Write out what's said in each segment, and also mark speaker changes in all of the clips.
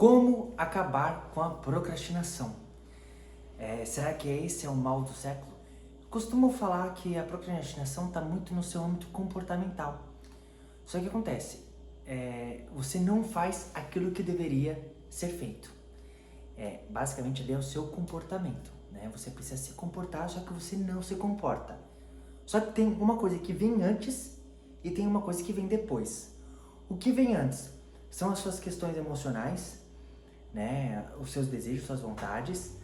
Speaker 1: Como acabar com a procrastinação? Será que esse é o mal do século? Costumo falar que a procrastinação está muito no seu âmbito comportamental. Só que acontece, você não faz aquilo que deveria ser feito. Basicamente ali é o seu comportamento, né? Você precisa se comportar, só que você não se comporta. Só que tem uma coisa que vem antes e tem uma coisa que vem depois. O que vem antes são as suas questões emocionais, né? Os seus desejos, suas vontades,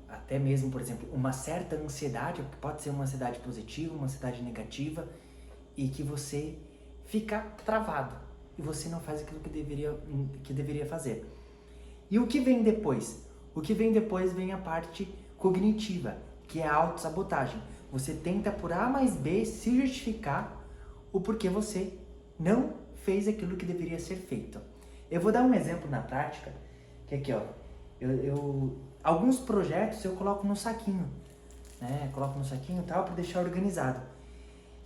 Speaker 1: até mesmo, por exemplo, uma certa ansiedade, que pode ser uma ansiedade positiva, uma ansiedade negativa, e que você fica travado e você não faz aquilo que deveria fazer. E o que vem depois? O que vem depois vem a parte cognitiva, que é a autossabotagem. Você tenta por A mais B se justificar o porquê você não fez aquilo que deveria ser feito. Eu vou dar um exemplo na prática, que é aqui, ó. Alguns projetos eu coloco no saquinho, né? Coloco no saquinho e tal para deixar organizado.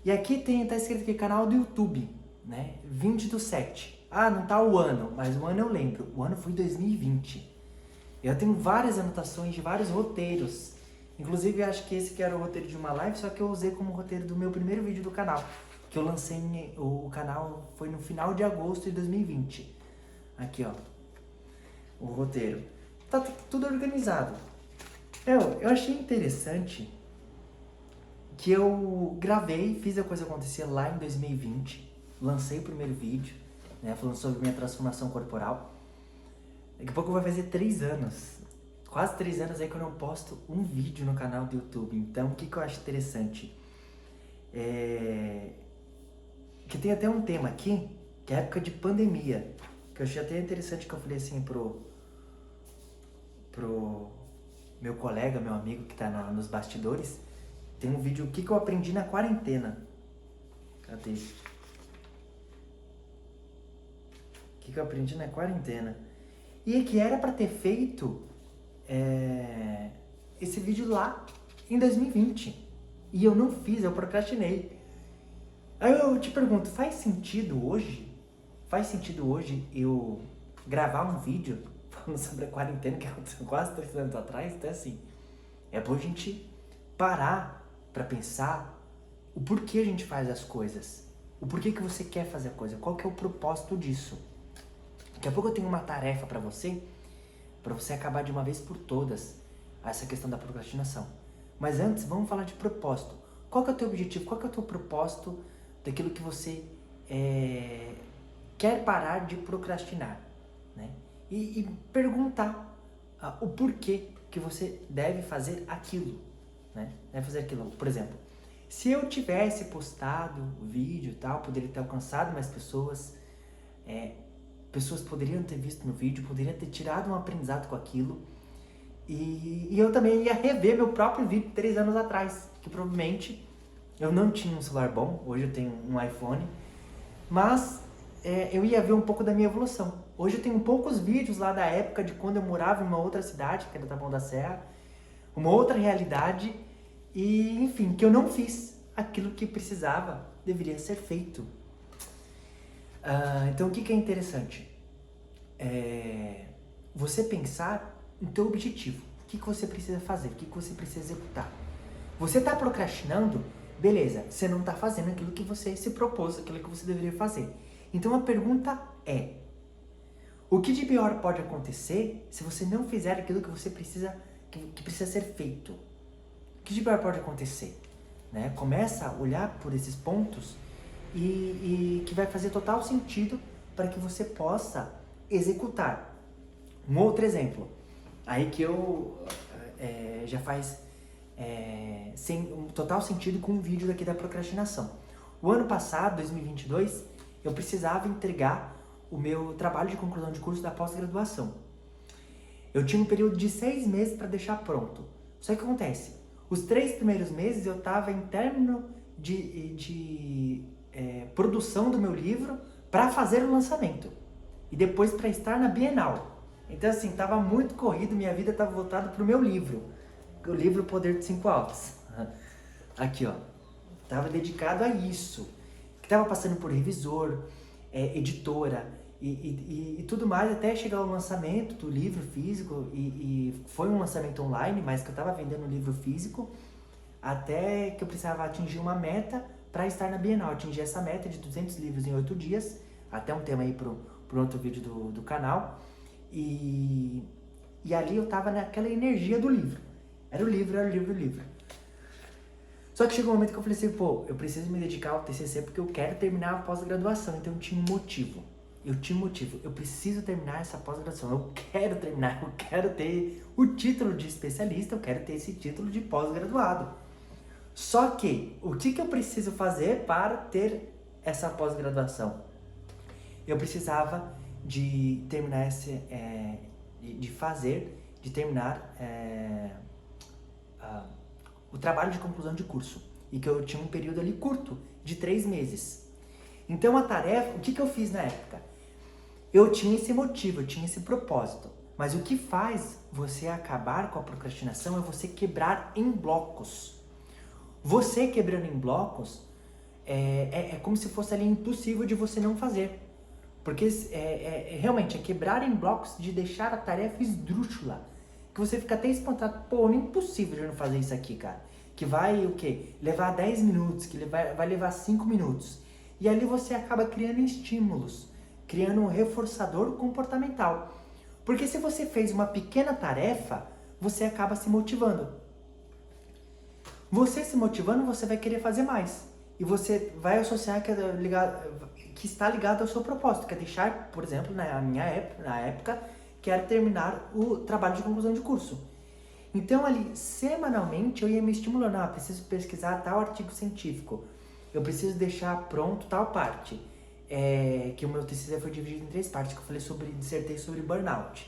Speaker 1: E aqui tá escrito aqui, canal do YouTube, né? 20/7. Ah, não tá o ano, mas o ano eu lembro. O ano foi 2020. Eu tenho várias anotações de vários roteiros. Inclusive, acho que esse que era o roteiro de uma live, só que eu usei como roteiro do meu primeiro vídeo do canal. Que eu lancei, o canal foi no final de agosto de 2020. Aqui, ó. O roteiro. Tá tudo organizado. Eu achei interessante que eu gravei, fiz a coisa acontecer lá em 2020. Lancei o primeiro vídeo, né, falando sobre minha transformação corporal. Daqui a pouco vai fazer 3 anos. Quase 3 anos aí que eu não posto um vídeo no canal do YouTube. Então, o que eu acho interessante? Que tem até um tema aqui, que é a época de pandemia. Que eu achei até interessante, que eu falei assim pro meu colega, meu amigo que tá nos bastidores. Tem um vídeo, o que eu aprendi na quarentena. Cadê? O que eu aprendi na quarentena. E que era pra ter feito esse vídeo lá em 2020. E eu não fiz, eu procrastinei. Aí eu te pergunto, faz sentido hoje? Faz sentido hoje eu gravar um vídeo falando sobre a quarentena que aconteceu quase 3 anos atrás? Então assim, é bom a gente parar pra pensar o porquê a gente faz as coisas. O porquê que você quer fazer a coisa. Qual que é o propósito disso? Daqui a pouco eu tenho uma tarefa pra você acabar de uma vez por todas essa questão da procrastinação. Mas antes, vamos falar de propósito. Qual que é o teu objetivo? Qual que é o teu propósito daquilo que você quer parar de procrastinar, né? E perguntar o porquê que você deve fazer aquilo, né? Deve fazer aquilo. Por exemplo, se eu tivesse postado o vídeo e tal, poderia ter alcançado mais pessoas, pessoas poderiam ter visto no vídeo, poderiam ter tirado um aprendizado com aquilo, e eu também ia rever meu próprio vídeo 3 anos atrás, que provavelmente eu não tinha um celular bom, hoje eu tenho um iPhone, mas eu ia ver um pouco da minha evolução. Hoje eu tenho poucos vídeos lá da época de quando eu morava em uma outra cidade, que era Taboão da Serra, uma outra realidade, e enfim, que eu não fiz aquilo que precisava, deveria ser feito. Então o que é interessante? Você pensar no teu objetivo. O que você precisa fazer? O que você precisa executar? Você está procrastinando? Beleza, você não está fazendo aquilo que você se propôs, aquilo que você deveria fazer. Então a pergunta é: o que de pior pode acontecer se você não fizer aquilo que você precisa, que precisa ser feito? O que de pior pode acontecer? Né? Começa a olhar por esses pontos e que vai fazer total sentido para que você possa executar. Um outro exemplo, aí que já faz total sentido com o vídeo daqui da procrastinação. O ano passado, 2022, eu precisava entregar o meu trabalho de conclusão de curso da pós-graduação. Eu tinha um período de 6 meses para deixar pronto. Só que acontece, os 3 primeiros meses eu estava em término de produção do meu livro para fazer o lançamento. E depois para estar na Bienal. Então assim, estava muito corrido, minha vida estava voltada para o meu livro. O livro Poder de 5 Altos. Aqui, ó. Estava dedicado a isso. Que estava passando por revisor, editora, e tudo mais, até chegar ao lançamento do livro físico, e foi um lançamento online, mas que eu estava vendendo o livro físico, até que eu precisava atingir uma meta para estar na Bienal. Atingir essa meta de 200 livros em 8 dias, até um tema aí para outro vídeo do canal, e ali eu estava naquela energia do livro. Era o livro, era o livro, o livro. Só que chegou um momento que eu falei assim, pô, eu preciso me dedicar ao TCC porque eu quero terminar a pós-graduação, então eu tinha um motivo. Eu preciso terminar essa pós-graduação, eu quero terminar, eu quero ter o título de especialista, eu quero ter esse título de pós-graduado. Só que, o que eu preciso fazer para ter essa pós-graduação? Eu precisava de terminar terminar o trabalho de conclusão de curso. E que eu tinha um período ali curto, de 3 meses. Então a tarefa, o que eu fiz na época? Eu tinha esse motivo, eu tinha esse propósito. Mas o que faz você acabar com a procrastinação é você quebrar em blocos. Você quebrando em blocos é como se fosse ali impossível de você não fazer. Porque realmente é quebrar em blocos de deixar a tarefa esdrúxula. Que você fica até espantado, pô, é impossível de eu não fazer isso aqui, cara. Que vai o quê? Levar 10 minutos, que vai levar 5 minutos. E ali você acaba criando estímulos, criando um reforçador comportamental. Porque se você fez uma pequena tarefa, você acaba se motivando. Você se motivando, você vai querer fazer mais. E você vai associar que está ligado ao seu propósito, que é deixar, por exemplo, na época, quero terminar o trabalho de conclusão de curso. Então ali, semanalmente, eu ia me estimulando, preciso pesquisar tal artigo científico, eu preciso deixar pronto tal parte, que o meu TCC foi dividido em 3 partes, que eu dissertei sobre burnout.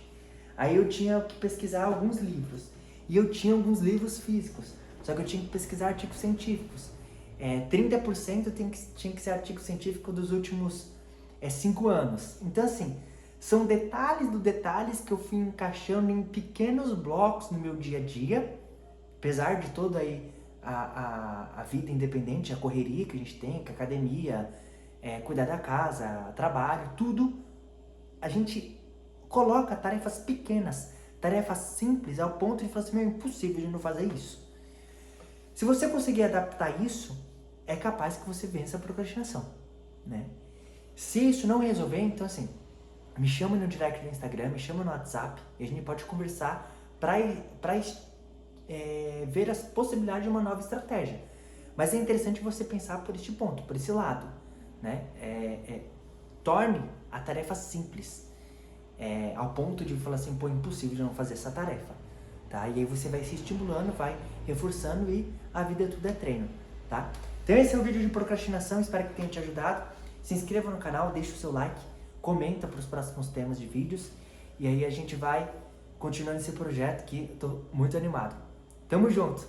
Speaker 1: Aí eu tinha que pesquisar alguns livros, e eu tinha alguns livros físicos, só que eu tinha que pesquisar artigos científicos. 30% tinha que ser artigo científico dos últimos 5 anos. Então assim, são detalhes que eu fui encaixando em pequenos blocos no meu dia a dia, apesar de toda aí a vida independente, a correria que a gente tem, que a academia, cuidar da casa, trabalho, tudo, a gente coloca tarefas pequenas, tarefas simples, ao ponto de falar assim, é impossível de não fazer isso. Se você conseguir adaptar isso, é capaz que você vença a procrastinação, né? Se isso não resolver, então assim, me chama no direct do Instagram, me chama no WhatsApp, e a gente pode conversar para ver as possibilidades de uma nova estratégia. Mas é interessante você pensar por este ponto, por esse lado, né? Torne a tarefa simples, ao ponto de falar assim, pô, impossível de não fazer essa tarefa, tá? E aí você vai se estimulando, vai reforçando, e a vida tudo é treino, tá? Então esse é o vídeo de procrastinação, espero que tenha te ajudado. Se inscreva no canal, deixa o seu like, comenta para os próximos temas de vídeos, e aí a gente vai continuando esse projeto que eu tô muito animado. Tamo junto!